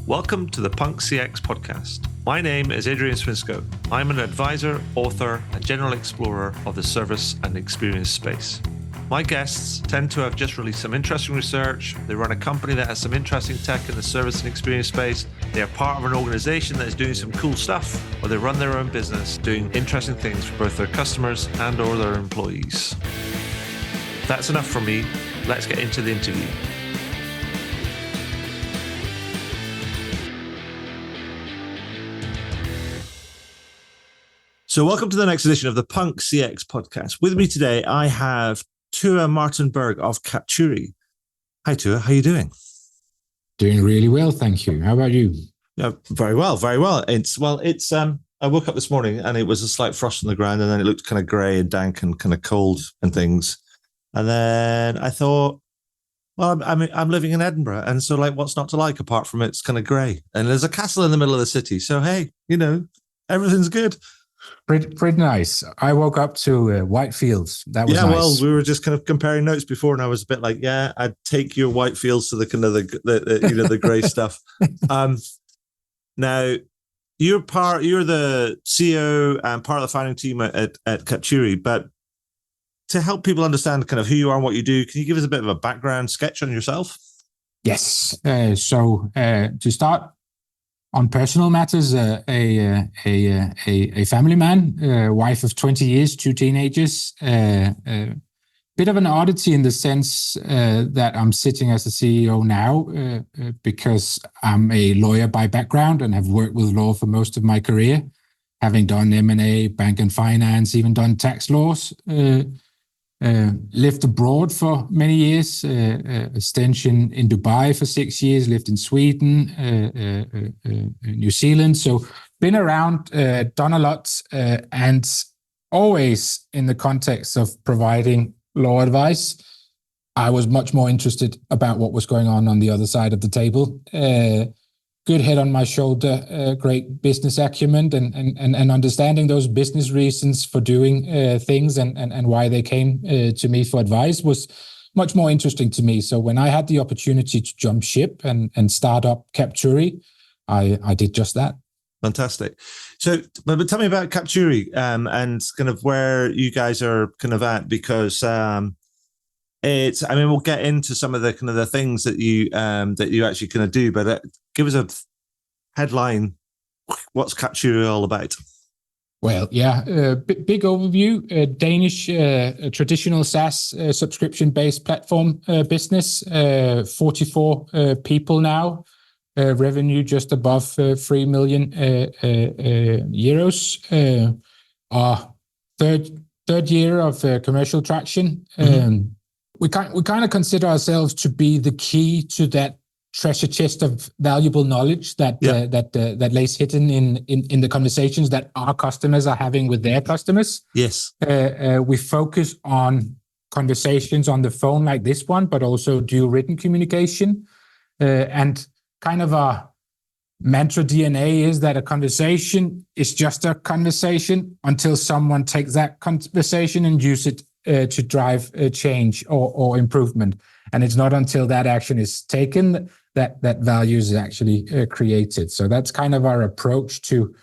Welcome to the Punk CX podcast. My name is Adrian Swinscoe. I'm an advisor, author, and general explorer of the service and experience space. My guests tend to have just released some interesting research. They run a company that has some interesting tech in the service and experience space. They are part of an organization that is doing some cool stuff, or they run their own business doing interesting things for both their customers and or their employees. That's enough from me. Let's get into the interview. So welcome to the next edition of the Punk CX podcast. With me today, I have Tua Martin Berg of Capturi. Hi, Tua. How are you doing? Doing really well, thank you. How about you? Yeah, very well, very well. I woke up this morning and it was a slight frost on the ground, and then it looked kind of grey and dank and kind of cold and things. And then I thought, well, I'm living in Edinburgh, and so what's not to like apart from it's kind of grey, and there's a castle in the middle of the city. So hey, everything's good. Pretty nice. I woke up to white fields. That was nice. Well, we were just kind of comparing notes before, and I was a bit like, yeah, I'd take your white fields to the kind of the grey stuff. Now you're the CEO and part of the founding team at Capturi, but to help people understand kind of who you are and what you do, can you give us a bit of a background sketch on yourself? Yes. So to start, on personal matters, a family man, wife of 20 years, two teenagers, bit of an oddity in the sense that I'm sitting as a CEO now because I'm a lawyer by background and have worked with law for most of my career, having done M&A, bank and finance, even done tax laws. Lived abroad for many years, extension in Dubai for 6 years, lived in Sweden, New Zealand. So been around, done a lot, and always in the context of providing law advice. I was much more interested about what was going on the other side of the table. Good head on my shoulder, great business acumen, and understanding those business reasons for doing things and why they came to me for advice was much more interesting to me. So when I had the opportunity to jump ship and start up Capturi, I did just that. Fantastic. So, but tell me about Capturi and kind of where you guys are kind of at, because we'll get into some of the kind of the things that you actually kind of do, but give us a headline. What's Capturi all about? Well, yeah, big overview. Danish traditional SaaS subscription-based platform business. 44 people now. Revenue just above 3 million euros. Our third year of commercial traction. Mm-hmm. We kind of consider ourselves to be the key to that treasure chest of valuable knowledge that lays hidden in the conversations that our customers are having with their customers. Yes. We focus on conversations on the phone like this one, but also do written communication. And kind of our mantra DNA is that a conversation is just a conversation until someone takes that conversation and use it to drive change or improvement. And it's not until that action is taken that value is actually created. So that's kind of our approach to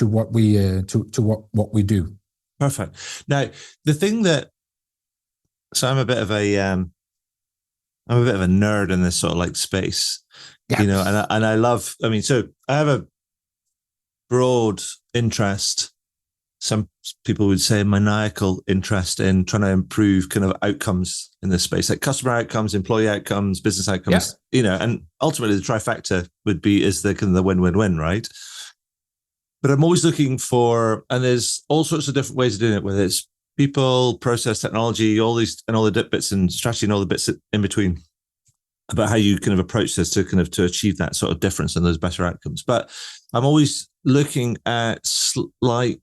what we do. Perfect. Now, the thing so I'm a bit of a nerd in this sort of space, yeah. And I love. So I have a broad interest. Some people would say maniacal interest in trying to improve kind of outcomes in this space, like customer outcomes, employee outcomes, business outcomes, and ultimately the trifecta is the kind of the win-win-win, right? But I'm always looking for, and there's all sorts of different ways of doing it, whether it's people, process, technology, all the bits and strategy and all the bits in between, about how you kind of approach this to achieve that sort of difference and those better outcomes. But I'm always looking at slight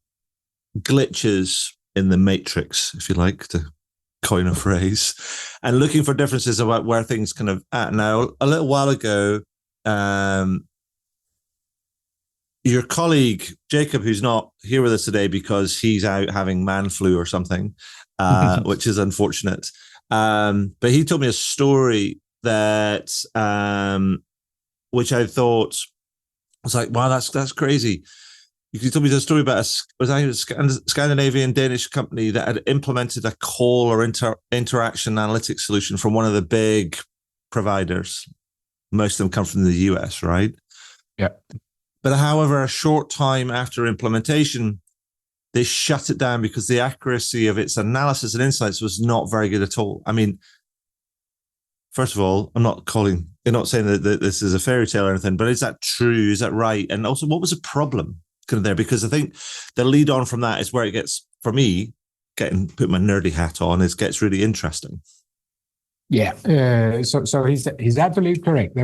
glitches in the matrix, if you like, to coin a phrase, and looking for differences about where things kind of at. Now, a little while ago, your colleague Jacob, who's not here with us today because he's out having man flu or something, which is unfortunate, but he told me a story that which I thought was like, wow, that's crazy. You told me the story about a Scandinavian Danish company that had implemented a call or interaction analytics solution from one of the big providers. Most of them come from the US, right? Yeah. But however, a short time after implementation, they shut it down because the accuracy of its analysis and insights was not very good at all. I mean, first of all, you're not saying that this is a fairy tale or anything, but is that true? Is that right? And also, what was the problem kind of there? Because I think the lead on from that is where it gets, for me, put my nerdy hat on, gets really interesting. Yeah. So he's absolutely correct.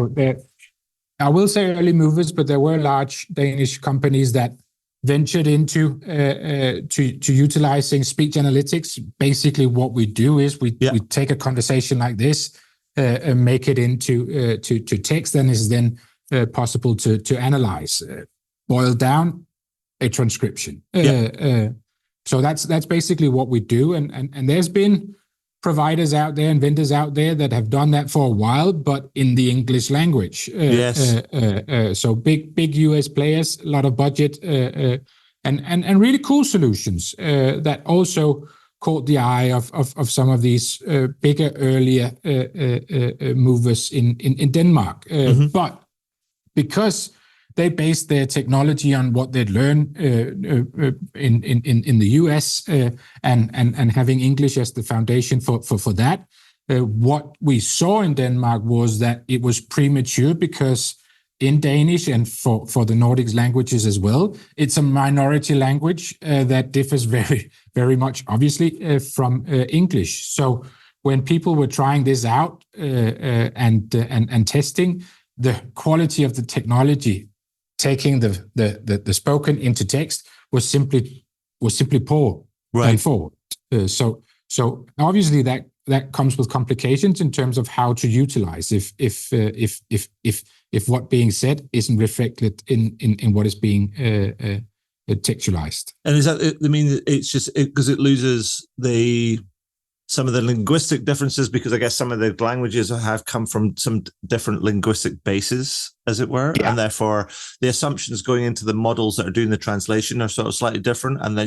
I will say early movers, but there were large Danish companies that ventured into to utilizing speech analytics. Basically, what we do is we take a conversation like this, and make it into to text, and is then possible to analyze. Boil down a transcription. So that's basically what we do, and there's been providers out there and vendors out there that have done that for a while, but in the English language. Yes. So big US players, a lot of budget, and really cool solutions that also caught the eye of some of these bigger, earlier movers in Denmark. But because they based their technology on what they'd learned in the US, and having English as the foundation for that. What we saw in Denmark was that it was premature, because in Danish and for the Nordics languages as well, it's a minority language that differs very, very much, obviously, from English. So when people were trying this out and testing, the quality of the technology, taking the spoken into text, was simply poor going forward. So obviously that comes with complications in terms of how to utilize if what being said isn't reflected in what is being textualized. And is that? I mean, it's just because it loses some of the linguistic differences, because I guess some of the languages have come from some different linguistic bases, as it were, and therefore the assumptions going into the models that are doing the translation are sort of slightly different. And I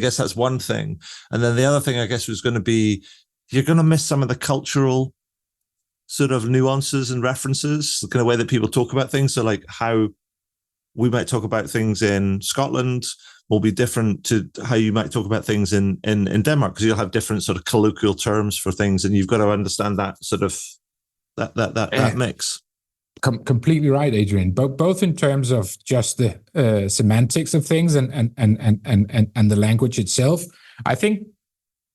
guess that's one thing. And then the other thing, I guess, was going to be, you're going to miss some of the cultural sort of nuances and references, the kind of way that people talk about things. So like how we might talk about things in Scotland will be different to how you might talk about things in Denmark, because you'll have different sort of colloquial terms for things, and you've got to understand that sort of that mix. Completely right, Adrian. Both in terms of just the semantics of things and the language itself. I think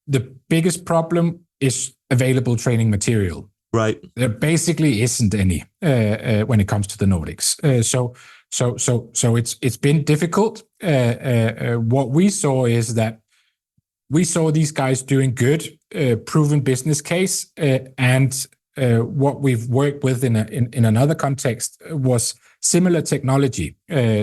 the biggest problem is available training material. Right. There basically isn't any when it comes to the Nordics. So it's been difficult. What we saw is that we saw these guys doing good, proven business case, and what we've worked with in another context was similar technology.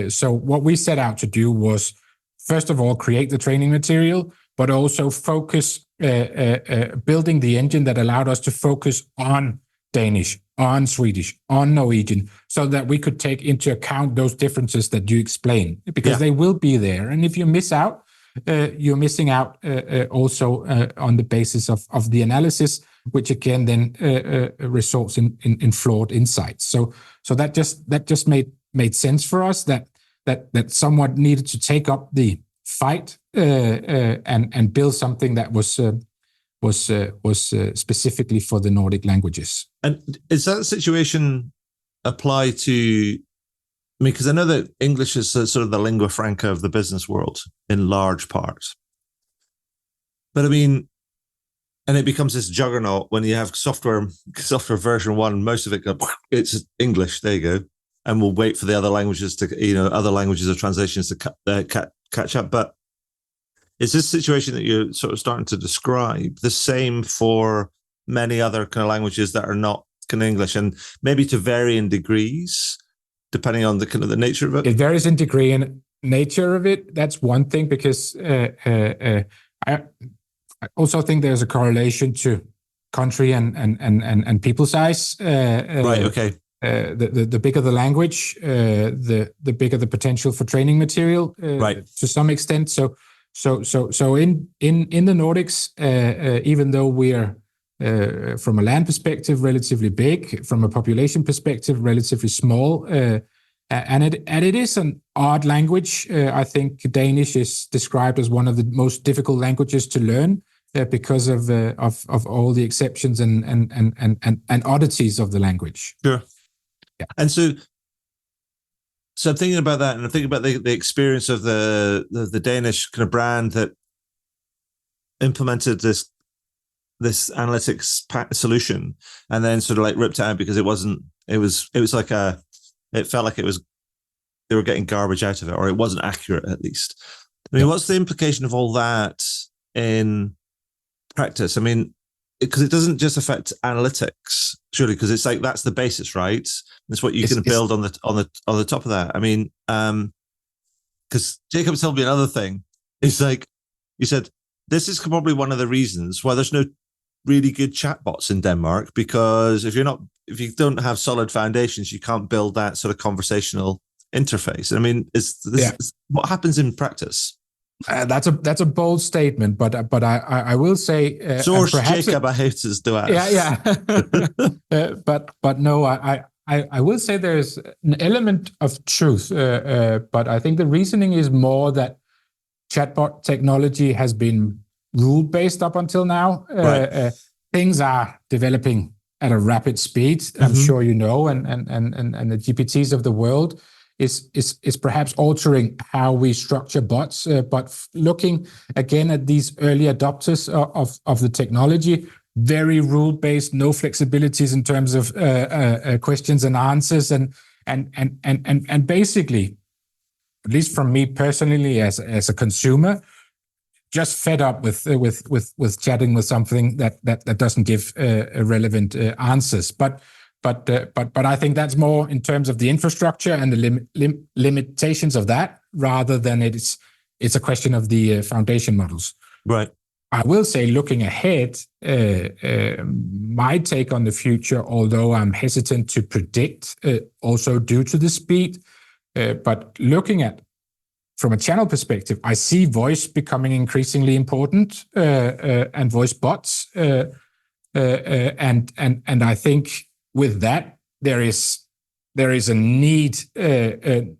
So what we set out to do was, first of all, create the training material, but also focus, building the engine that allowed us to focus on Danish, on Swedish, on Norwegian, so that we could take into account those differences that you explain, because they will be there. And if you miss out, you're missing out also on the basis of the analysis, which again then results in flawed insights. So that just made sense for us, that someone needed to take up the fight and build something that was specifically for the Nordic languages. And is that situation apply to? I mean, because I know that English is sort of the lingua franca of the business world in large part. But I mean, and it becomes this juggernaut when you have software version 1, most of it, it's English, there you go. And we'll wait for the other languages other languages or translations to catch up. But is this situation that you're sort of starting to describe the same for many other kind of languages that are not kind of English, and maybe to varying degrees, depending on the kind of the nature of it? It varies in degree and nature of it. That's one thing, because I also think there's a correlation to country and people size. Right. Okay. the bigger the language, the bigger the potential for training material, right, to some extent. So in the Nordics, even though we are from a land perspective relatively big, from a population perspective relatively small, and it is an odd language. I think Danish is described as one of the most difficult languages to learn because of all the exceptions and oddities of the language. Sure. Yeah. And so I'm thinking about that, and I'm thinking about the experience of the Danish kind of brand that implemented this analytics solution, and then sort of like ripped it out because it was like it felt like they were getting garbage out of it, or it wasn't accurate at least. I mean, what's the implication of all that in practice? I mean, because it doesn't just affect analytics, surely, because it's like that's the basis, right? That's what you can build on the top of that. I mean, because Jacob told me another thing. It's like you said, this is probably one of the reasons why there's no really good chatbots in Denmark, because if you don't have solid foundations, you can't build that sort of conversational interface. I mean, is what happens in practice? That's a bold statement, but I will say source Jacob Ahoutas do it. Yeah. But no, I will say there's an element of truth, but I think the reasoning is more that chatbot technology has been rule-based up until now. Right. Things are developing at a rapid speed. I'm sure you know, and the GPTs of the world is perhaps altering how we structure bots. But looking again at these early adopters of the technology, very rule-based, no flexibilities in terms of questions and answers, and basically, at least from me personally as a consumer, just fed up with chatting with something that doesn't give relevant answers. But I think that's more in terms of the infrastructure and the limitations of that, rather than it's a question of the foundation models. Right. I will say, looking ahead, my take on the future, although I'm hesitant to predict, also due to the speed, but looking at from a channel perspective, I see voice becoming increasingly important, and voice bots, and I think with that there is a need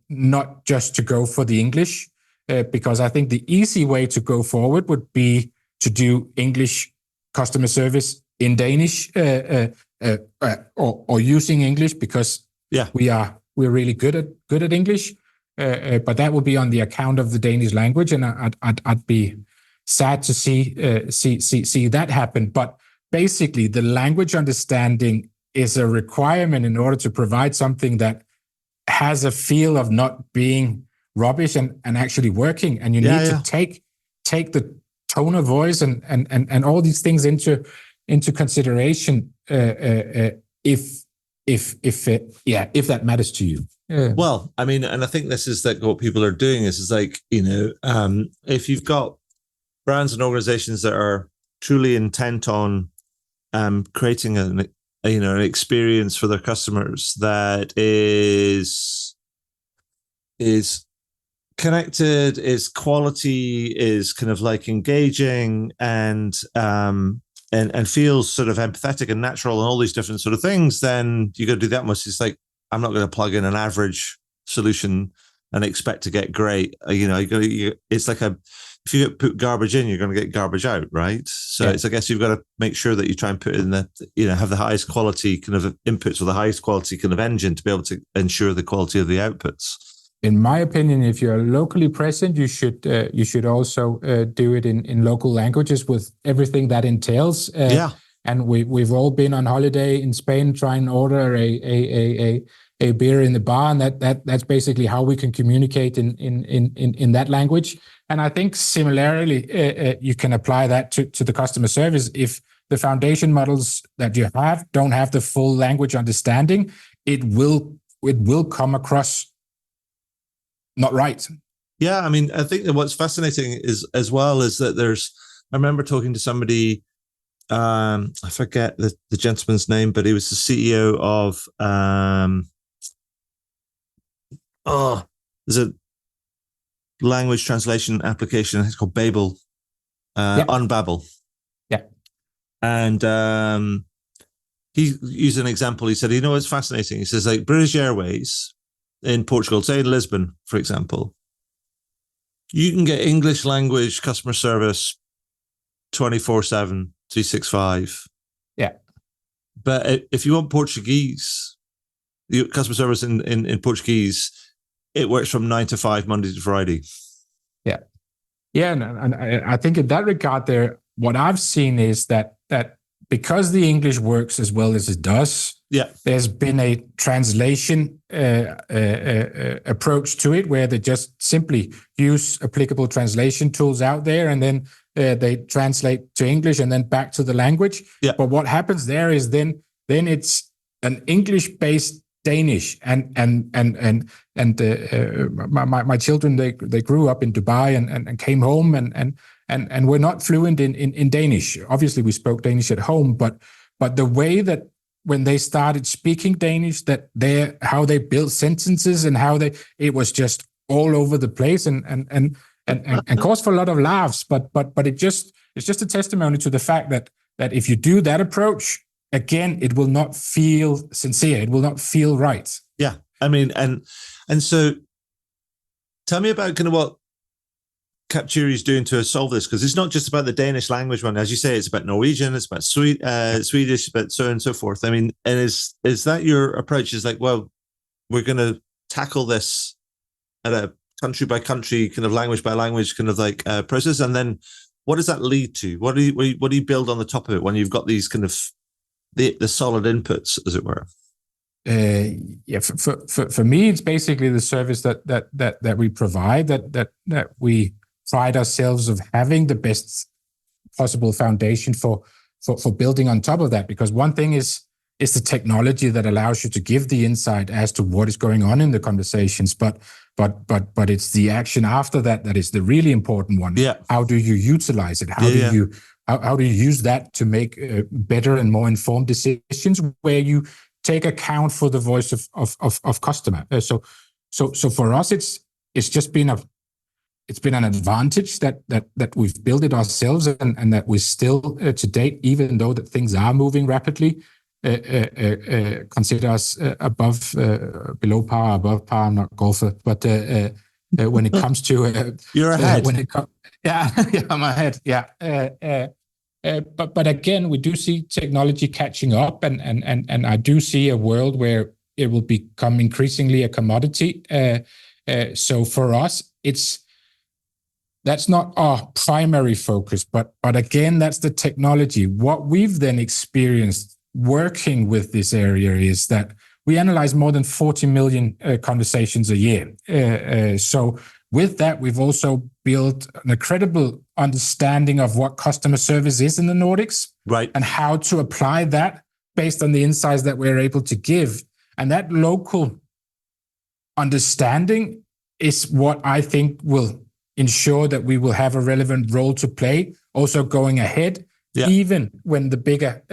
not just to go for the English, because I think the easy way to go forward would be to do English customer service in Danish, or using English because we're really good at English. But that would be on the account of the Danish language, and I'd be sad to see that happen. But basically, the language understanding is a requirement in order to provide something that has a feel of not being rubbish and actually working. And you need to take the tone of voice and all these things into consideration if that matters to you. Yeah. Well, I mean, and I think this is like what people are doing is like, if you've got brands and organizations that are truly intent on creating an experience for their customers that is connected, is quality, is kind of like engaging, and feels sort of empathetic and natural and all these different sort of things, then you got to do that much. It's like, I'm not going to plug in an average solution and expect to get great. It's like if you put garbage in, you're going to get garbage out, right? So I guess you've got to make sure that you try and put in have the highest quality kind of inputs or the highest quality kind of engine to be able to ensure the quality of the outputs. In my opinion, if you're locally present, you should also do it in local languages with everything that entails. And we've all been on holiday in Spain, trying to order a beer in the bar, and that's basically how we can communicate in that language. And I think similarly, you can apply that to the customer service. If the foundation models that you don't have the full language understanding, it will come across not right. Yeah, I mean, I think that what's fascinating is as well is that I remember talking to somebody I forget the gentleman's name, but he was the CEO of there's a language translation application. It's called Babel, Unbabel. Yeah. And he used an example. He said, you know, it's fascinating. He says, like British Airways in Portugal, say in Lisbon, for example, you can get English language customer service 24/7, 365. Yeah. But if you want Portuguese, the customer service in Portuguese, it works from 9 to 5, Monday to Friday. Yeah. Yeah. And I think in that regard there, what I've seen is that because the English works as well as it does, there's been a translation approach to it where they just simply use applicable translation tools out there, and then they translate to English and then back to the language. Yeah. But what happens there is then it's an English-based Danish, and my children they grew up in Dubai and came home and were not fluent in Danish. Obviously, we spoke Danish at home, but the way that when they started speaking Danish, that how they built sentences and it was just all over the place and caused for a lot of laughs. But it's just a testimony to the fact that if you do that approach, again, it will not feel sincere. It will not feel right. Yeah, I mean, and so tell me about kind of what Capturi is doing to solve this, because it's not just about the Danish language one, as you say. It's about Norwegian, it's about Swedish, but so on and so forth. I mean, and is that your approach? Is like, well, we're going to tackle this at a country by country, kind of language by language, kind of like process, and then what does that lead to? What do you build on the top of it when you've got these kind of the solid inputs, as it were? For me, it's basically the service that we provide, that we pride ourselves of having the best possible foundation for building on top of that. Because one thing is the technology that allows you to give the insight as to what is going on in the conversations, but it's the action after that is the really important one. Yeah. How do you utilize it? How do you use that to make better and more informed decisions where you take account for the voice of customer? So for us, it's just been an advantage that we've built it ourselves, and that we're still to date, even though that things are moving rapidly, consider us below par, above par. I'm not a golfer, but when it comes to you're ahead. I'm ahead. But again, we do see technology catching up, and I do see a world where it will become increasingly a commodity. So for us, that's not our primary focus, but again, that's the technology. What we've then experienced working with this area is that we analyze more than 40 million conversations a year. So with that, we've also built an incredible understanding of what customer service is in the Nordics, right, and how to apply that based on the insights that we're able to give. And that local understanding is what I think will ensure that we will have a relevant role to play, also going ahead, even when the bigger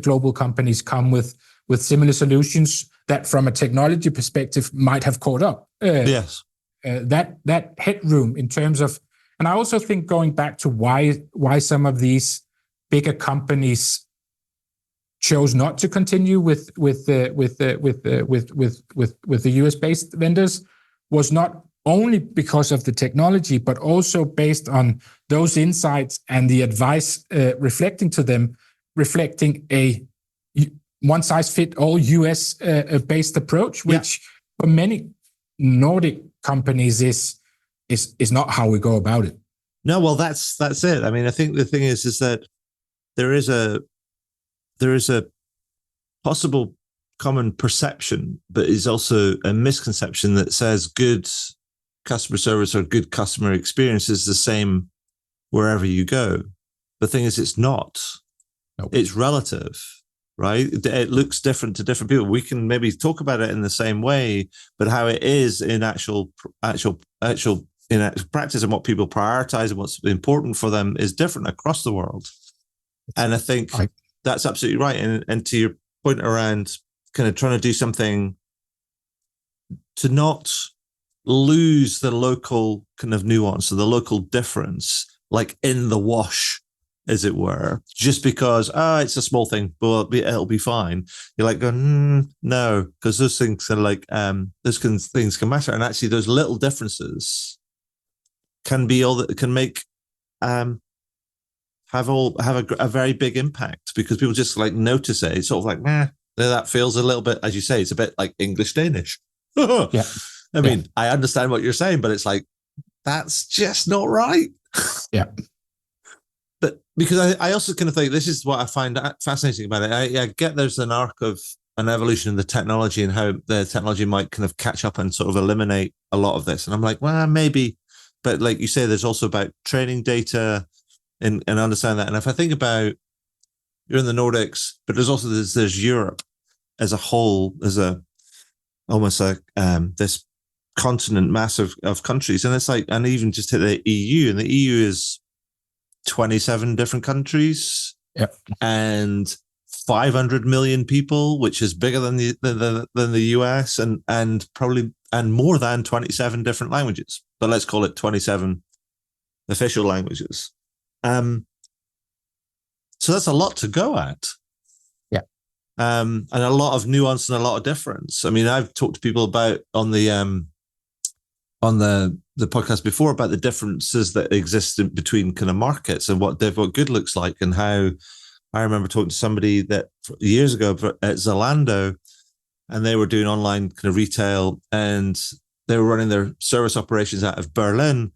global companies come with similar solutions that, from a technology perspective, might have caught up. Yes. That headroom in terms of, and I also think going back to why some of these bigger companies chose not to continue with the US-based vendors was not only because of the technology, but also based on those insights and the advice reflecting a one-size-fit-all US-based approach, which for many Nordic companies is not how we go about it. No, well, that's it. I mean, I think the thing is that there is a possible common perception, but is also a misconception that says good customer service or good customer experience is the same wherever you go. The thing is, it's not. Nope. It's relative, right? It looks different to different people. We can maybe talk about it in the same way, but how it is in actual practice and what people prioritize and what's important for them is different across the world. And I think that's absolutely right. And to your point around kind of trying to do something to not lose the local kind of nuance or the local difference, like in the wash, as it were, just because it's a small thing, but it'll be fine. You're like going, no, because those things are like things can matter, and actually those little differences can be all that can make have a very big impact, because people just like notice it. It's sort of like, that feels a little bit, as you say, it's a bit like English Danish. Yeah. I mean, I understand what you're saying, but it's like, that's just not right. Yeah. But because I also kind of think this is what I find fascinating about it. I get there's an arc of an evolution in the technology and how the technology might kind of catch up and sort of eliminate a lot of this. And I'm like, well, maybe. But like you say, there's also about training data and understand that. And if I think about, you're in the Nordics, but there's Europe as a whole, as almost like this continent massive of countries. And it's like, and even just hit the EU, and the EU is 27 different countries, and 500 million people, which is bigger than the US, and probably more than 27 different languages. But let's call it 27 official languages. So that's a lot to go at. Yeah. And a lot of nuance and a lot of difference. I mean, I've talked to people about on the podcast before about the differences that exist between kind of markets and what good looks like, and how I remember talking to somebody that years ago at Zalando, and they were doing online kind of retail, and they were running their service operations out of Berlin,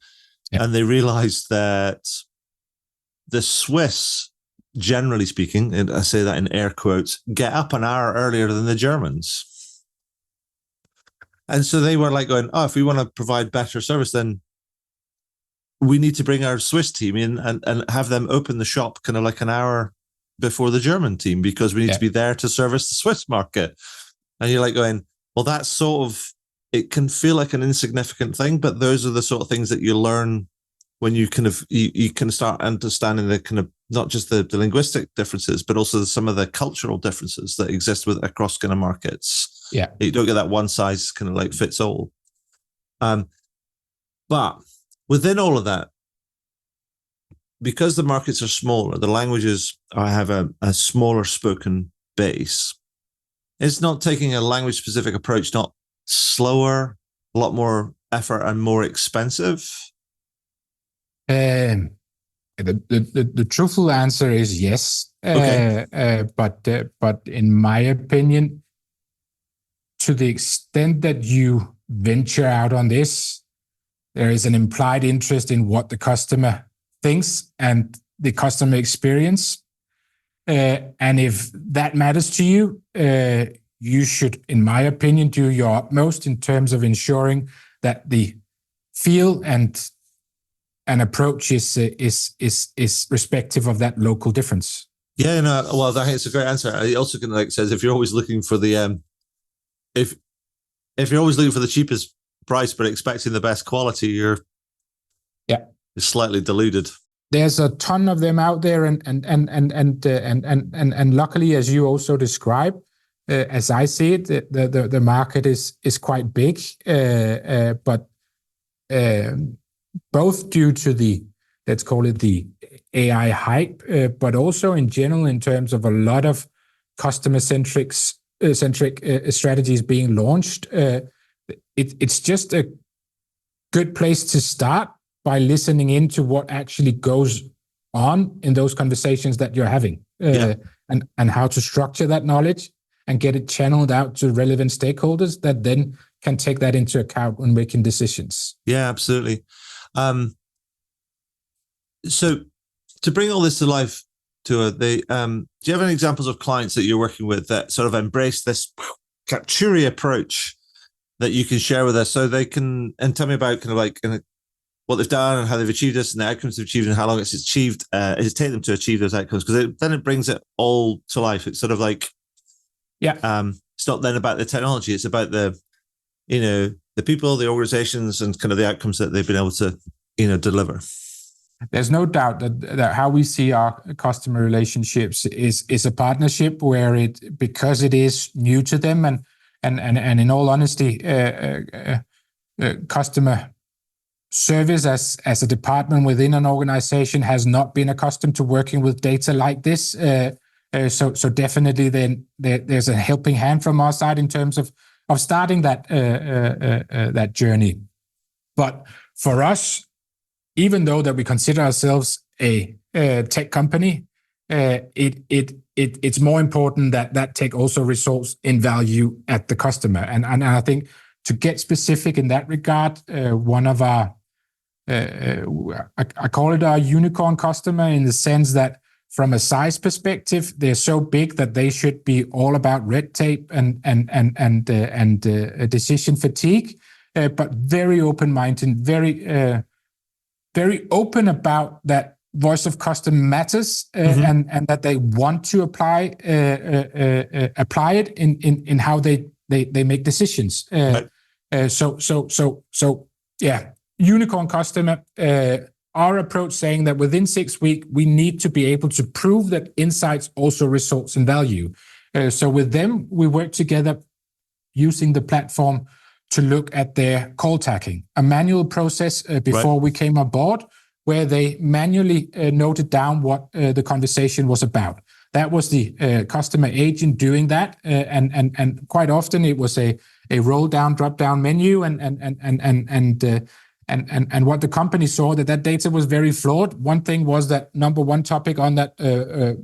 and they realized that the Swiss, generally speaking, and I say that in air quotes, get up an hour earlier than the Germans. And so they were like going, if we want to provide better service, then we need to bring our Swiss team in and have them open the shop kind of like an hour before the German team, because we need to be there to service the Swiss market. And you're like going, well, that's sort of, it can feel like an insignificant thing, but those are the sort of things that you learn when you kind of, you can start understanding the kind of, not just the linguistic differences, but also some of the cultural differences that exist across kind of markets. Yeah. You don't get that one size kind of like fits all. But within all of that, because the markets are smaller, the languages have a smaller spoken base. It's not taking a language specific approach, not slower, a lot more effort and more expensive. The truthful answer is yes. Okay. But in my opinion, to the extent that you venture out on this, there is an implied interest in what the customer thinks and the customer experience. And if that matters to you, you should, in my opinion, do your utmost in terms of ensuring that the feel and approach is respective of that local difference. Yeah, no, well, I think it's a great answer. I also can like says if you're always looking for the if you're always looking for the cheapest price but expecting the best quality, you're slightly deluded. There's a ton of them out there, and luckily, as you also describe, as I see it, the market is quite big, but both due to the, let's call it the AI hype, but also in general in terms of a lot of customer-centric strategies being launched. It's just a good place to start by listening into what actually goes on in those conversations that you're having, and how to structure that knowledge and get it channeled out to relevant stakeholders that then can take that into account when making decisions. Yeah, absolutely. So to bring all this to life, do you have any examples of clients that you're working with that sort of embrace this Katuri approach that you can share with us, so they can, and tell me about kind of like what they've done and how they've achieved this and the outcomes they've achieved and how long it's achieved, it's taken them to achieve those outcomes, because then it brings it all to life. It's sort of like, it's not then about the technology, it's about the people, the organizations, and kind of the outcomes that they've been able to, deliver. there's no doubt that how we see our customer relationships is a partnership where because it is new to them, and in all honesty, customer service as a department within an organization has not been accustomed to working with data like this. So definitely then there's a helping hand from our side in terms of starting that journey. But for us, even though that we consider ourselves a tech company, it's more important that tech also results in value at the customer. And I think to get specific in that regard, one of our I call it our unicorn customer, in the sense that from a size perspective, they're so big that they should be all about red tape and decision fatigue, but very open-minded, very open about that voice of customer matters, and that they want to apply it in how they make decisions. So yeah, unicorn customer. Our approach saying that within 6 weeks, we need to be able to prove that insights also results in value. So with them, we work together using the platform to look at their call tagging, a manual process before we came on board, where they manually noted down what the conversation was about. That was the customer agent doing that, and quite often it was a roll down, drop down menu, and what the company saw that data was very flawed. One thing was that number one topic on that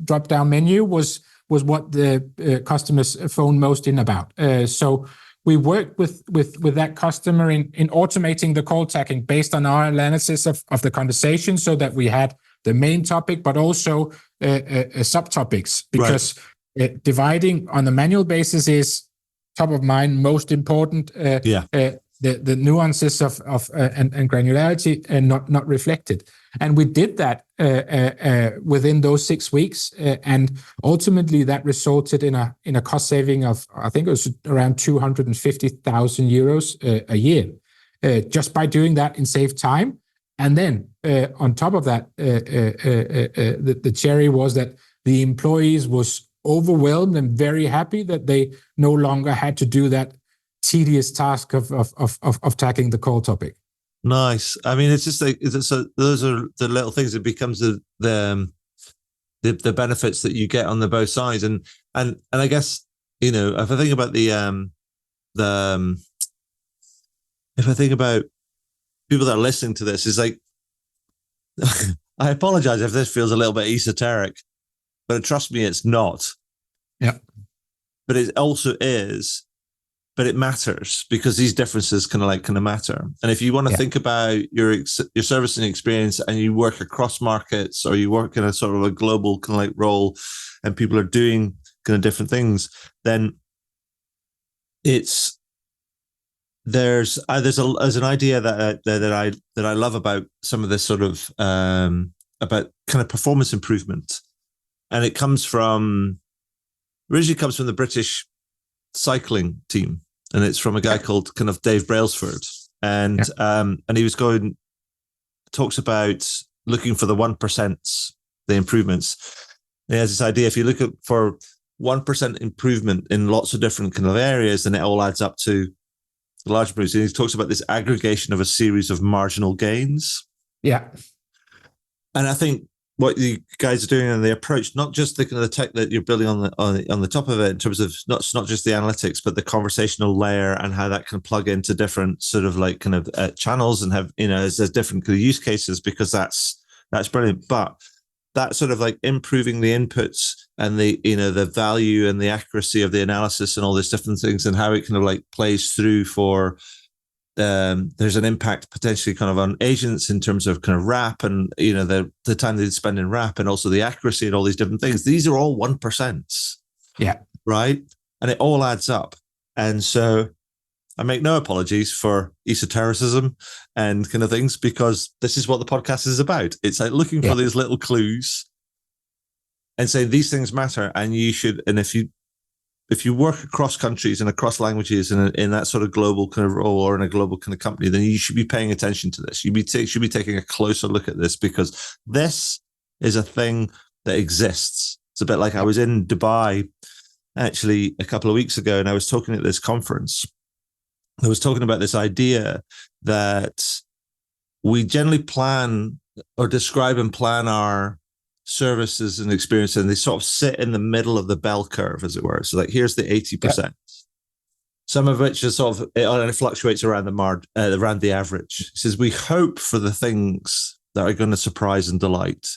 drop down menu was what the customers phoned most in about. So we worked with that customer in automating the call tagging based on our analysis of the conversation, so that we had the main topic, but also subtopics, because dividing on a manual basis is top of mind, most important. The nuances of and granularity and not reflected. And we did that within those 6 weeks, and ultimately that resulted in a cost saving of, I think it was around 250,000 euros a year, just by doing that in saved time. And then on top of that, the cherry was that the employees was overwhelmed and very happy that they no longer had to do that tedious task of tagging the call topic. Nice. I mean, it's just like those are the little things. It becomes the benefits that you get on the both sides, and I guess, you know, if I think about if I think about people that are listening to this, is like, I apologize if this feels a little bit esoteric, but trust me, it's not. Yeah. But it also is. But it matters, because these differences kind of matter. And if you want to think about your servicing experience, and you work across markets, or you work in a sort of a global kind of like role, and people are doing kind of different things, then there's an idea that I love about some of this sort of about kind of performance improvement, and it originally comes from the British cycling team, and it's from a guy called kind of Dave Brailsford, and he talks about looking for the 1%, the improvements. And he has this idea: if you look for 1% improvement in lots of different kind of areas, then it all adds up to large improvements. And he talks about this aggregation of a series of marginal gains. Yeah, and I think what you guys are doing, and the approach, not just the kind of the tech that you're building on the top of it, in terms of not just the analytics, but the conversational layer, and how that can plug into different sort of like kind of channels, and have, you know, there's different kind of use cases, because that's brilliant. But that sort of like improving the inputs, and the, you know, the value and the accuracy of the analysis, and all these different things, and how it kind of like plays through for there's an impact potentially kind of on agents in terms of kind of RAP, and, you know, the time they spend in RAP, and also the accuracy and all these different things. These are all 1%. Yeah. Right. And it all adds up. And so I make no apologies for esotericism and kind of things, because this is what the podcast is about. It's like looking for these little clues and saying these things matter, and you should, and if you if you work across countries and across languages in that sort of global kind of role or in a global kind of company, then you should be paying attention to this. You should be taking a closer look at this, because this is a thing that exists. It's a bit like I was in Dubai actually a couple of weeks ago, and I was talking at this conference. I was talking about this idea that we generally plan or describe and plan our services and experiences, and they sort of sit in the middle of the bell curve, as it were. So like, here's the 80%, some of which is sort of, it fluctuates around around the average. It says we hope for the things that are going to surprise and delight.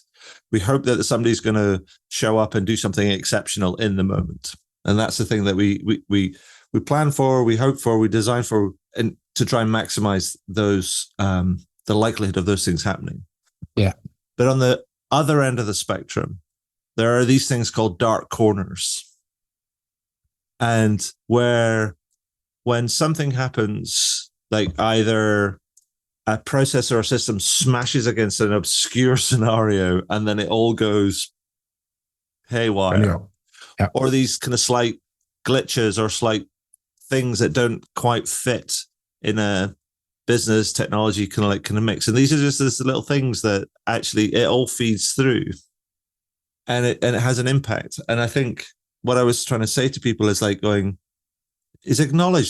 We hope that somebody's going to show up and do something exceptional in the moment. And that's the thing that we plan for, we hope for, we design for, and to try and maximize those, the likelihood of those things happening. Yeah. But on the other end of the spectrum, there are these things called dark corners. And when something happens, like either a process or a system smashes against an obscure scenario and then it all goes haywire, or these kind of slight glitches or slight things that don't quite fit in a business technology kind of mix. And these are just these little things that actually it all feeds through, and it has an impact. And I think what I was trying to say to people is acknowledge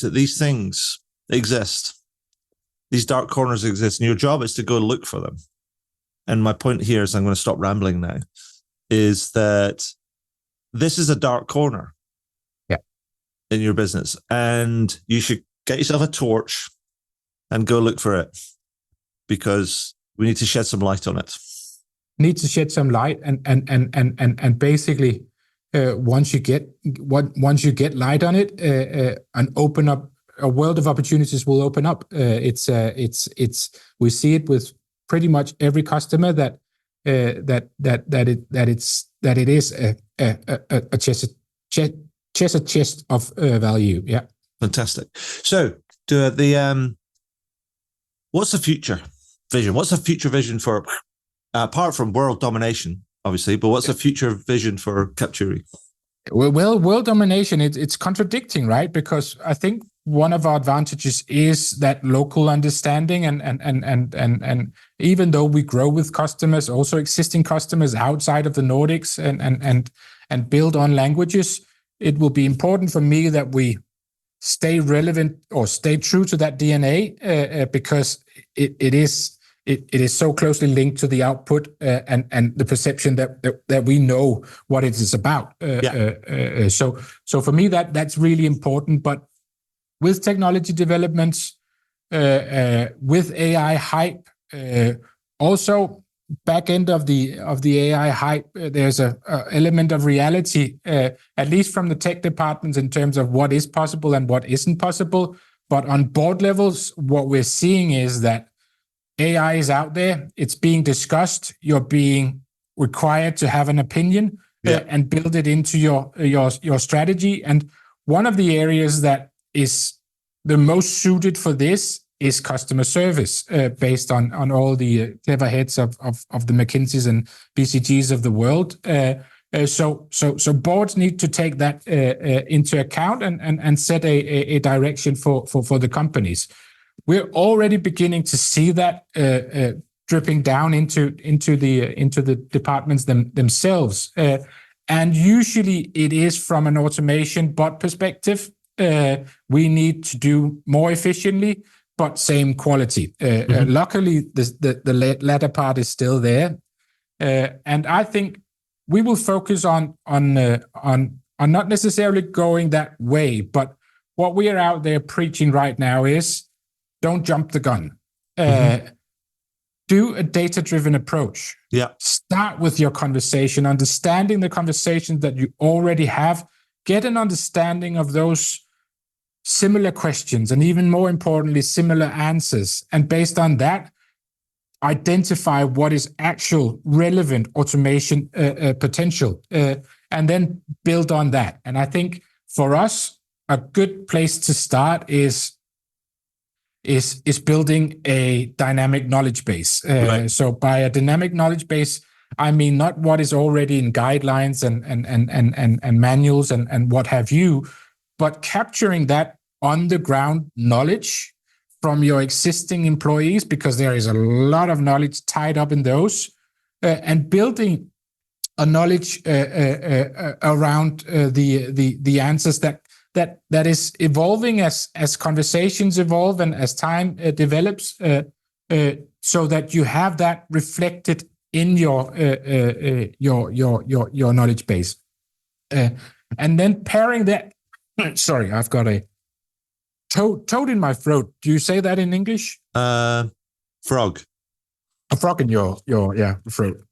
that these things exist. These dark corners exist, and your job is to go look for them. And my point here is, I'm going to stop rambling now, is that this is a dark corner in your business, and you should get yourself a torch and go look for it, because we need to shed some light on it. Need to shed some light, and basically, once you get light on it, and open up, a world of opportunities will open up. It's we see it with pretty much every customer that it is a chest of value. Yeah, fantastic. So, what's the future vision? What's the future vision for, apart from world domination, obviously, but what's the future vision for Capturi? Well, world domination, it's contradicting, right? Because I think one of our advantages is that local understanding, and even though we grow with customers, also existing customers outside of the Nordics, and build on languages, it will be important for me that we stay relevant or stay true to that DNA, because it is so closely linked to the output, and the perception that we know what it is about. So for me, that's really important. But with technology developments, with AI hype, also back end of the AI hype, there's a element of reality, at least from the tech departments, in terms of what is possible and what isn't possible. But on board levels, what we're seeing is that AI is out there. It's being discussed. You're being required to have an opinion, and build it into your strategy. And one of the areas that is the most suited for this is customer service, based on all the clever heads of the McKinseys and BCGs of the world. So boards need to take that into account and set a direction for the companies. We're already beginning to see that dripping down into the departments themselves, and usually it is from an automation bot perspective. We need to do more efficiently, but same quality. Luckily, the latter part is still there, and I think we will focus on not necessarily going that way, but what we are out there preaching right now is, don't jump the gun. Do a data-driven approach. Yeah. Start with your conversation, understanding the conversations that you already have. Get an understanding of those similar questions, and even more importantly, similar answers. And based on that, identify what is actual relevant automation potential, and then build on that. And I think for us, a good place to start is building a dynamic knowledge base. Right. So by a dynamic knowledge base, I mean, not what is already in guidelines and manuals and what have you, but capturing that on the ground knowledge from your existing employees, because there is a lot of knowledge tied up in those, and building a knowledge around the answers that is evolving as conversations evolve and as time develops, so that you have that reflected in your knowledge base, and then pairing that. Sorry, I've got a toad in my throat. Do you say that in English? Frog. A frog in your throat.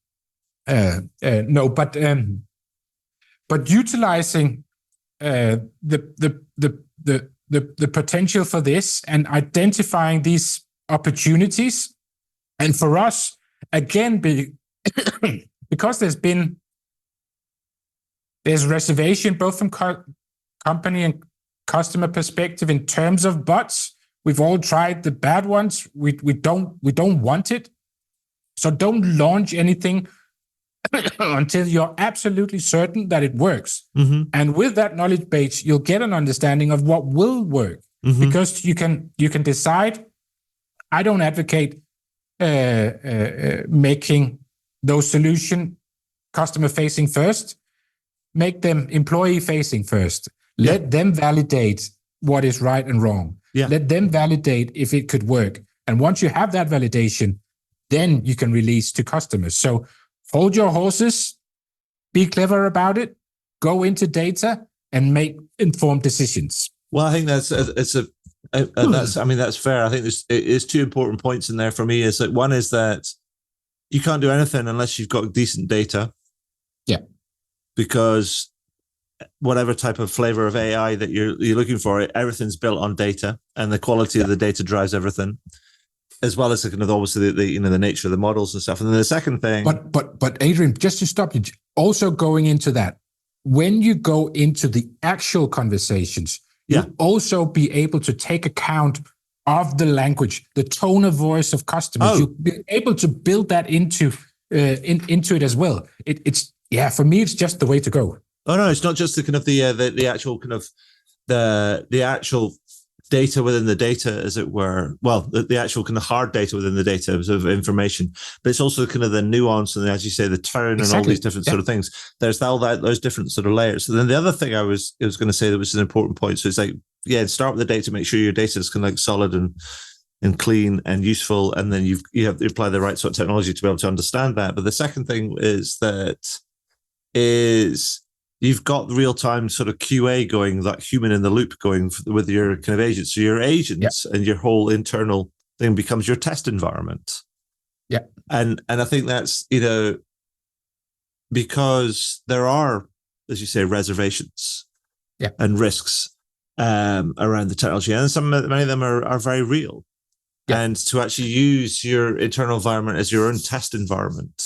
No, but utilizing the potential for this and identifying these opportunities, and for us again, because there's reservation both from company and customer perspective in terms of bots. We've all tried the bad ones. We don't want it. So don't launch anything until you're absolutely certain that it works. Mm-hmm. And with that knowledge base, you'll get an understanding of what will work, because you can decide. I don't advocate making those solution customer facing first. Make them employee facing first. Let them validate what is right and wrong. Let them validate if it could work. And once you have that validation, then you can release to customers. So hold your horses, be clever about it, go into data, and make informed decisions. Well, I think that's fair. I think there's two important points in there for me. Is that one is that you can't do anything unless you've got decent data. Yeah. Because whatever type of flavor of AI that you're looking for, everything's built on data, and the quality of the data drives everything, as well as the kind of obviously the nature of the models and stuff. And then the second thing, but Adrian, just to stop you, also going into that, when you go into the actual conversations, you'll also be able to take account of the language, the tone of voice of customers. You'll be able to build that into it as well. It's for me, it's just the way to go. Oh no, it's not just the kind of the actual kind of the actual data within the data, as it were. Well, the actual kind of hard data within the data of information, but it's also kind of the nuance and, as you say, the tone and all these different sort of things. There's all those different sort of layers. And then the other thing I was going to say that was an important point. So it's like, start with the data, make sure your data is kind of like solid and clean and useful, and then you apply the right sort of technology to be able to understand that. But the second thing is you've got real-time sort of QA going, that human in the loop going with your kind of agents. So your agents and your whole internal thing becomes your test environment. Yeah. And I think that's, because there are, as you say, reservations and risks around the technology. And many of them are very real. Yeah. And to actually use your internal environment as your own test environment,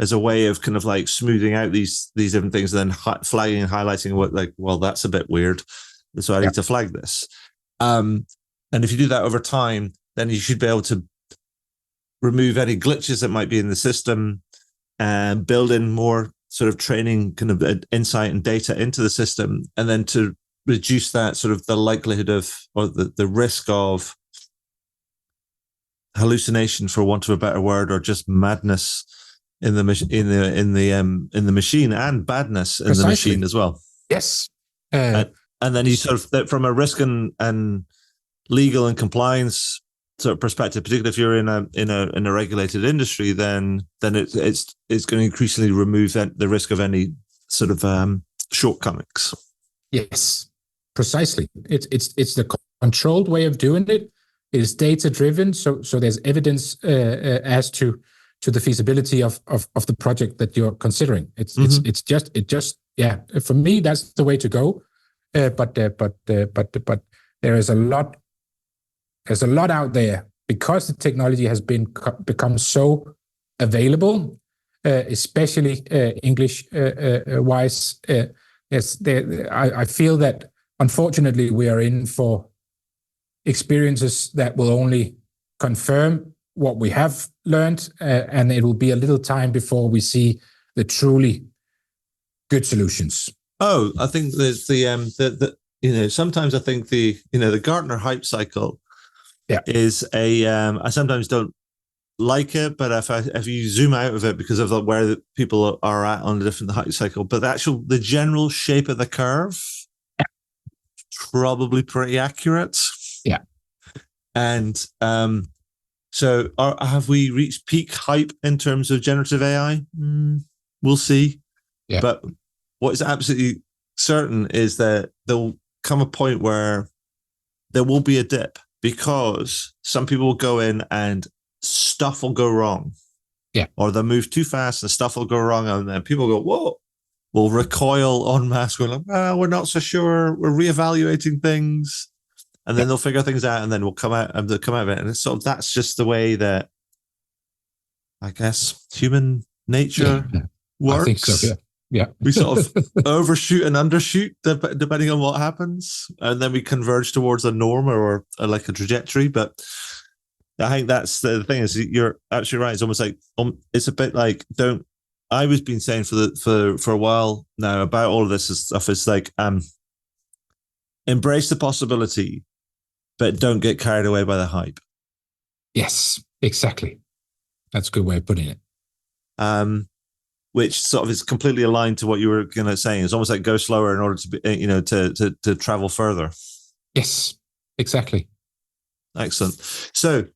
as a way of kind of like smoothing out these different things, and then flagging and highlighting well, that's a bit weird, so I need to flag this. And if you do that over time, then you should be able to remove any glitches that might be in the system and build in more sort of training kind of insight and data into the system, and then to reduce that sort of the likelihood of, or the risk of hallucination, for want of a better word, or just madness in the machine, and badness in the machine as well. Yes. And then you sort of, from a risk and legal and compliance sort of perspective, particularly if you're in a regulated industry, then it's going to increasingly remove the risk of any sort of shortcomings. Yes, precisely. It's the controlled way of doing it. It is data driven, so there's evidence as to the feasibility of the project that you're considering. It's just for me, that's the way to go. But there is a lot out there, because the technology has become so available, especially English wise. I feel that unfortunately we are in for experiences that will only confirm what we have learned, and it will be a little time before we see the truly good solutions. Oh, I think there's the sometimes I think the Gartner hype cycle is I sometimes don't like it, but if you zoom out of it because of where the people are at on the different hype cycle, but the general shape of the curve, probably pretty accurate. Yeah. And so have we reached peak hype in terms of generative AI? We'll see. Yeah. But what is absolutely certain is that there'll come a point where there will be a dip because some people will go in and stuff will go wrong. Yeah. Or they'll move too fast and stuff will go wrong. And then people go, whoa, will recoil en masse. We're like, we're not so sure. We're reevaluating things. And then they'll figure things out and then we'll come out of it. And it's sort of, that's just the way that, I guess, human nature works. I think so, yeah. We sort of overshoot and undershoot depending on what happens. And then we converge towards a norm or like a trajectory. But I think that's the thing is you're absolutely right. It's almost like, it's a bit like, I was been saying for a while now about all of this stuff. It's like, embrace the possibility, but don't get carried away by the hype. Yes, exactly. That's a good way of putting it. Which sort of is completely aligned to what you were going to say. It's almost like go slower in order to be, to travel further. Yes, exactly. Excellent. So,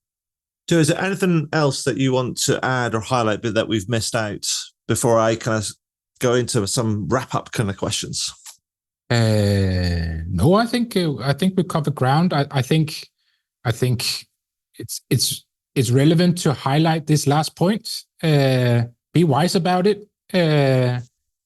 is there anything else that you want to add or highlight that we've missed out before I kind of go into some wrap up kind of questions? No, I think we covered ground. I think it's relevant to highlight this last point. Be wise about it.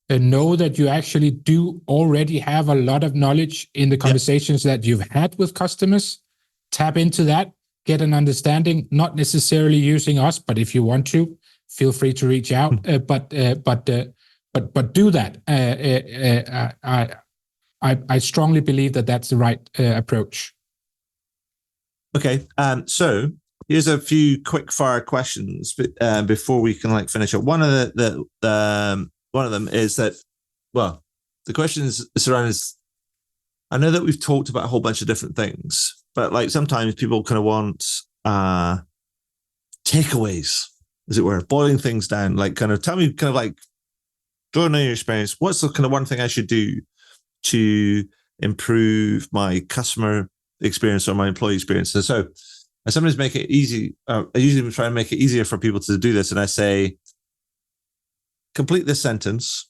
Know that you actually do already have a lot of knowledge in the conversations that you've had with customers. Tap into that, get an understanding, not necessarily using us, but if you want to, feel free to reach out. But do that. I strongly believe that that's the right approach. Okay. So here's a few quick fire questions before we can finish up. One of them is that, well, the question is surrounding. I know that we've talked about a whole bunch of different things, but sometimes people kind of want takeaways, as it were, boiling things down. Tell me, drawing on your experience, what's the kind of one thing I should do to improve my customer experience or my employee experience? And so I sometimes make it easy. I usually try and make it easier for people to do this. And I say, complete this sentence.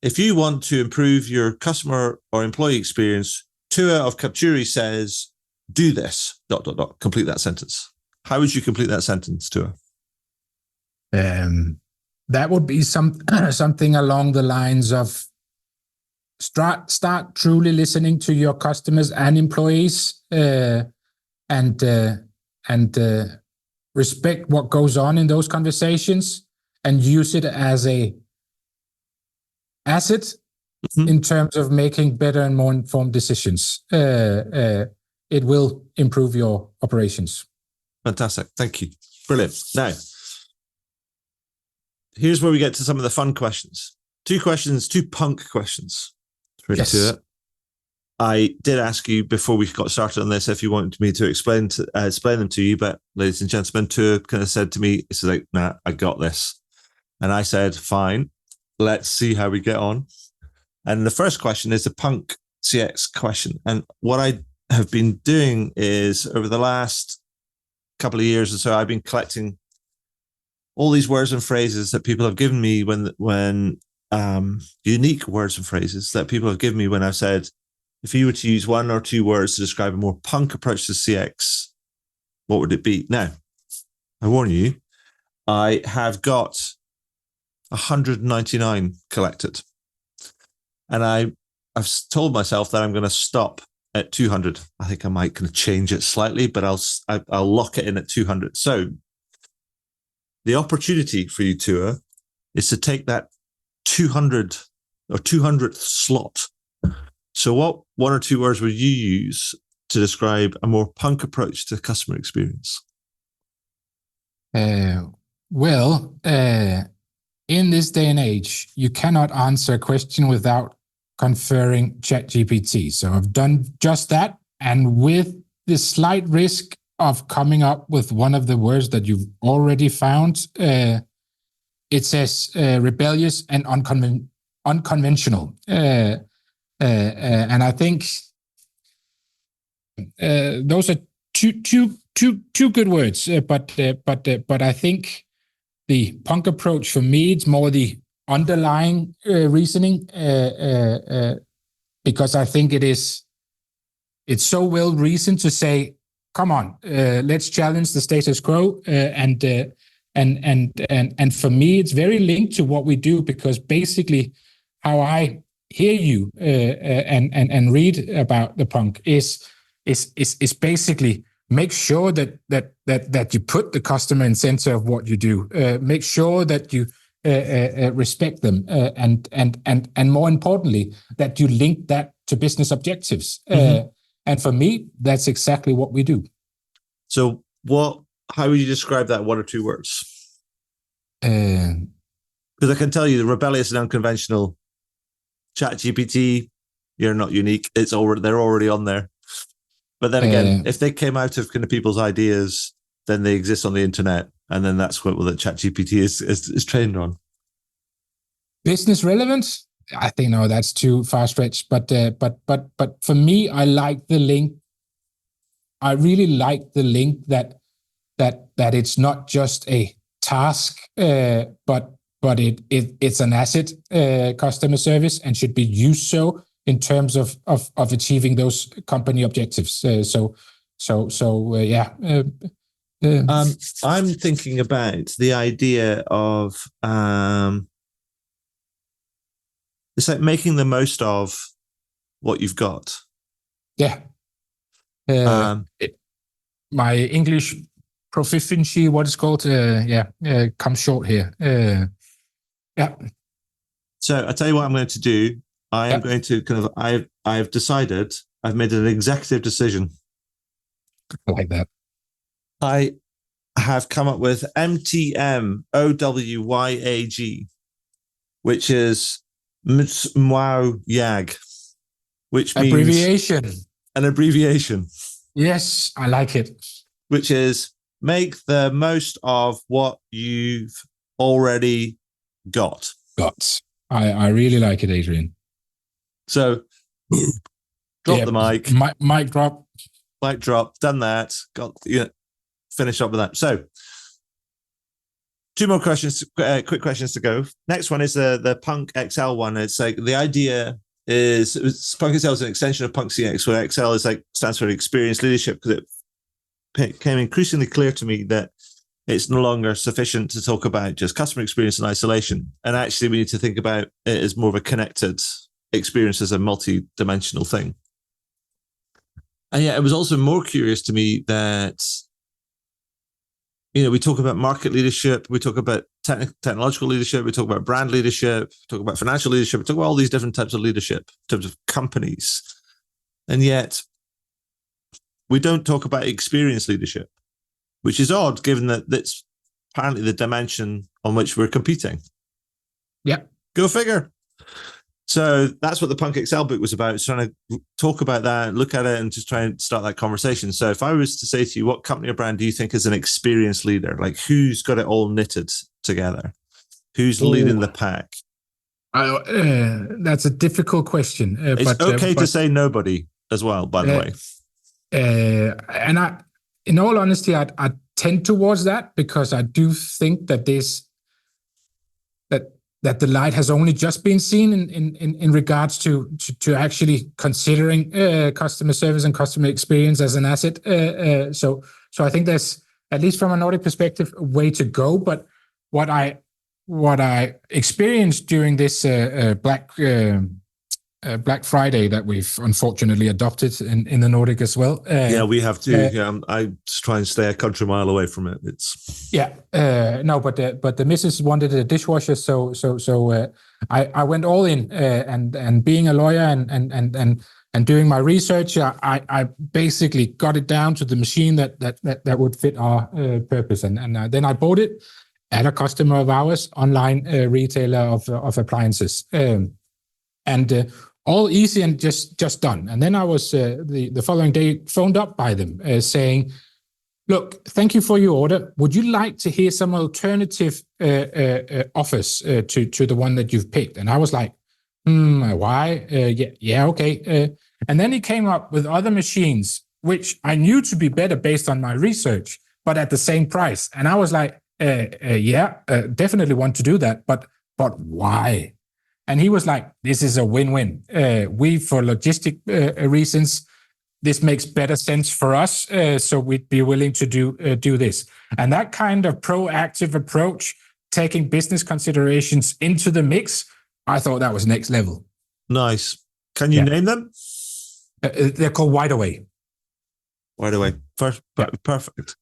If you want to improve your customer or employee experience, Tua of Kapchuri says, do this, ... Complete that sentence. How would you complete that sentence, Tua? That would be something along the lines of start truly listening to your customers and employees, and respect what goes on in those conversations, and use it as a asset in terms of making better and more informed decisions. It will improve your operations. Fantastic. Thank you. Brilliant. Now, here's where we get to some of the fun questions. Two punk questions. Ready to it? I did ask you before we got started on this if you wanted me to explain them to you, but ladies and gentlemen, Tua kind of said to me, it's like, nah, I got this. And I said, fine, let's see how we get on. And the first question is the punk CX question. And what I have been doing is over the last couple of years or so, I've been collecting all these words and phrases that people have given me when unique words and phrases that people have given me when I've said, if you were to use one or two words to describe a more punk approach to CX, what would it be? Now, I warn you, I have got 199 collected. And I've told myself that I'm going to stop at 200. I think I might kind of change it slightly, but I'll lock it in at 200. So the opportunity for you, Tua, is to take that 200 or 200th slot. So what one or two words would you use to describe a more punk approach to customer experience? Uh, well, in this day and age, you cannot answer a question without conferring ChatGPT. So I've done just that, and with the slight risk of coming up with one of the words that you've already found, it says rebellious and unconventional. And I think those are two good words. But I think the punk approach for me, it's more the underlying reasoning, because I think it's so well reasoned to say, come on, let's challenge the status quo, and for me, it's very linked to what we do, because basically how I hear you and read about the punk is basically make sure that you put the customer in center of what you do. Make sure that you respect them, and more importantly, that you link that to business objectives. And for me, that's exactly what we do. So, how would you describe that? 1 or 2 words? Because I can tell you, the rebellious and unconventional, ChatGPT, you're not unique. They're already on there. But then again, if they came out of kind of people's ideas, then they exist on the internet, and then that's what the ChatGPT is trained on. Business relevance? I think no, that's too far stretched. But for me, I like the link. I really like the link that it's not just a task, but it's an asset, customer service, and should be used so in terms of achieving those company objectives. Yeah. I'm thinking about the idea of it's like making the most of what you've got. Yeah. My English proficiency, what it's called, comes short here. Yeah. So I tell you what I'm going to do. I am going to I've decided, I've made an executive decision. I like that. I have come up with MTMOWYAG, which is MWYAG, which means an abbreviation. Yes, I like it. Which is make the most of what you've already got. I really like it, Adrian. So, drop the mic. Mic drop. Mic drop. Done that. Finish up with that. So, 2 more questions, quick questions to go. Next one is the Punk XL one. It's like the idea is Punk XL is an extension of Punk CX, where XL stands for experience leadership, because it became increasingly clear to me that it's no longer sufficient to talk about just customer experience in isolation. And actually, we need to think about it as more of a connected experience, as a multi-dimensional thing. And yet, it was also more curious to me that, we talk about market leadership, we talk about technological leadership, we talk about brand leadership, we talk about financial leadership, we talk about all these different types of leadership in terms of companies. And yet, we don't talk about experience leadership, which is odd, given that that's apparently the dimension on which we're competing. Yeah. Go figure. So that's what the Punk XL book was about. It's trying to talk about that, look at it, and just try and start that conversation. So if I was to say to you, what company or brand do you think is an experienced leader? Like, who's got it all knitted together? Who's leading the pack? That's a difficult question. It's okay to say nobody as well, by the way. And in all honesty, I tend towards that, because I do think that that the light has only just been seen in regards to actually considering customer service and customer experience as an asset. So I think there's, at least from a Nordic perspective, a way to go. But what I experienced during this Black Friday that we've unfortunately adopted in the Nordic as well. Yeah, we have to. I just try and stay a country mile away from it. It's no, but the missus wanted a dishwasher, so I went all in, and being a lawyer and And doing my research, I basically got it down to the machine that would fit our purpose. And then I bought it at a customer of ours, online retailer of appliances. And all easy and just done. And then I was the following day phoned up by them saying, look, thank you for your order. Would you like to hear some alternative offers to the one that you've picked? And I was like, why? Yeah, okay. And then he came up with other machines, which I knew to be better based on my research, but at the same price. And I was like, definitely want to do that, but why? And he was like, this is a win-win. For logistic reasons, this makes better sense for us, so we'd be willing to do this. And that kind of proactive approach, taking business considerations into the mix, I thought that was next level. Nice. Can you name them? They're called Wide Away. Wide Away. Perfect.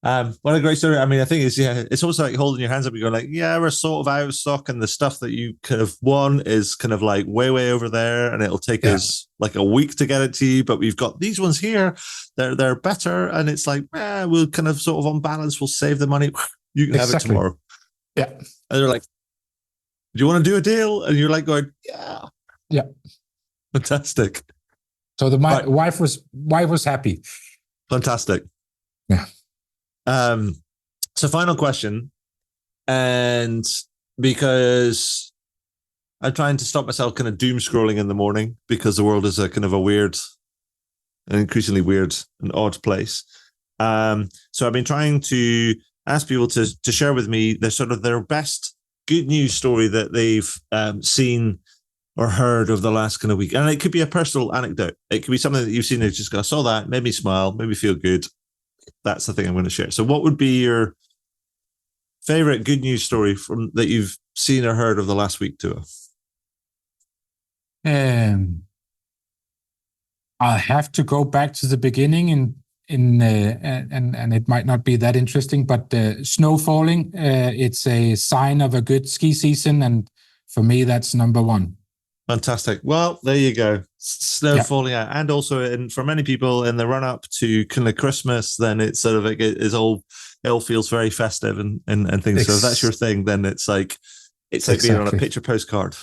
What a great story. I mean, I think it's almost like holding your hands up. You're like, yeah, we're sort of out of stock, and the stuff that you kind of want is kind of like way over there, and it'll take us like a week to get it to you. But we've got these ones here. They're better, and it's like, we'll kind of sort of on balance, we'll save the money. You can have it tomorrow. Yeah. And they're like, do you want to do a deal? And you're like going, yeah. Fantastic. So the wife was happy. Fantastic. Yeah. So final question, and because I'm trying to stop myself kind of doom scrolling in the morning, because the world is a kind of an increasingly weird and odd place. So I've been trying to ask people to share with me their best good news story that they've seen or heard over the last kind of week. And it could be a personal anecdote. It could be something that you've seen and just go, I saw that, made me smile, made me feel good. That's the thing I'm going to share. So what would be your favorite good news story that you've seen or heard of the last week, Tua? I'll have to go back to the beginning and it might not be that interesting, but snow falling, it's a sign of a good ski season. And for me, that's number one. Fantastic. Well, there you go. Snow falling out. And also for many people in the run up to kind of Christmas, then it's sort of it all feels very festive and things. So if that's your thing, then it's like being on a picture postcard.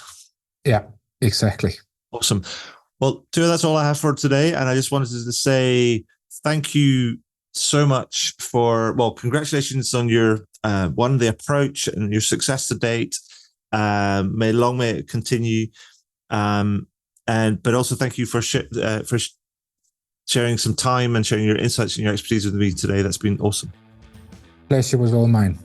Yeah, exactly. Awesome. Well, Tua, that's all I have for today. And I just wanted to say thank you so much congratulations on your the approach and your success to date. May it continue. But also thank you for sharing some time and sharing your insights and your expertise with me today. That's been awesome. Pleasure was all mine.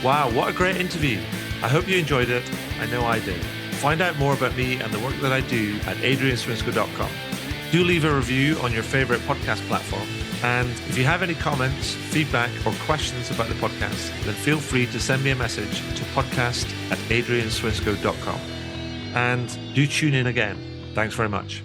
Wow, what a great interview. I hope you enjoyed it. I know I did. Find out more about me and the work that I do at adrianswinscoe.com. Do leave a review on your favorite podcast platform. And if you have any comments, feedback, or questions about the podcast, then feel free to send me a message to podcast@adrianswinscoe.com. And do tune in again. Thanks very much.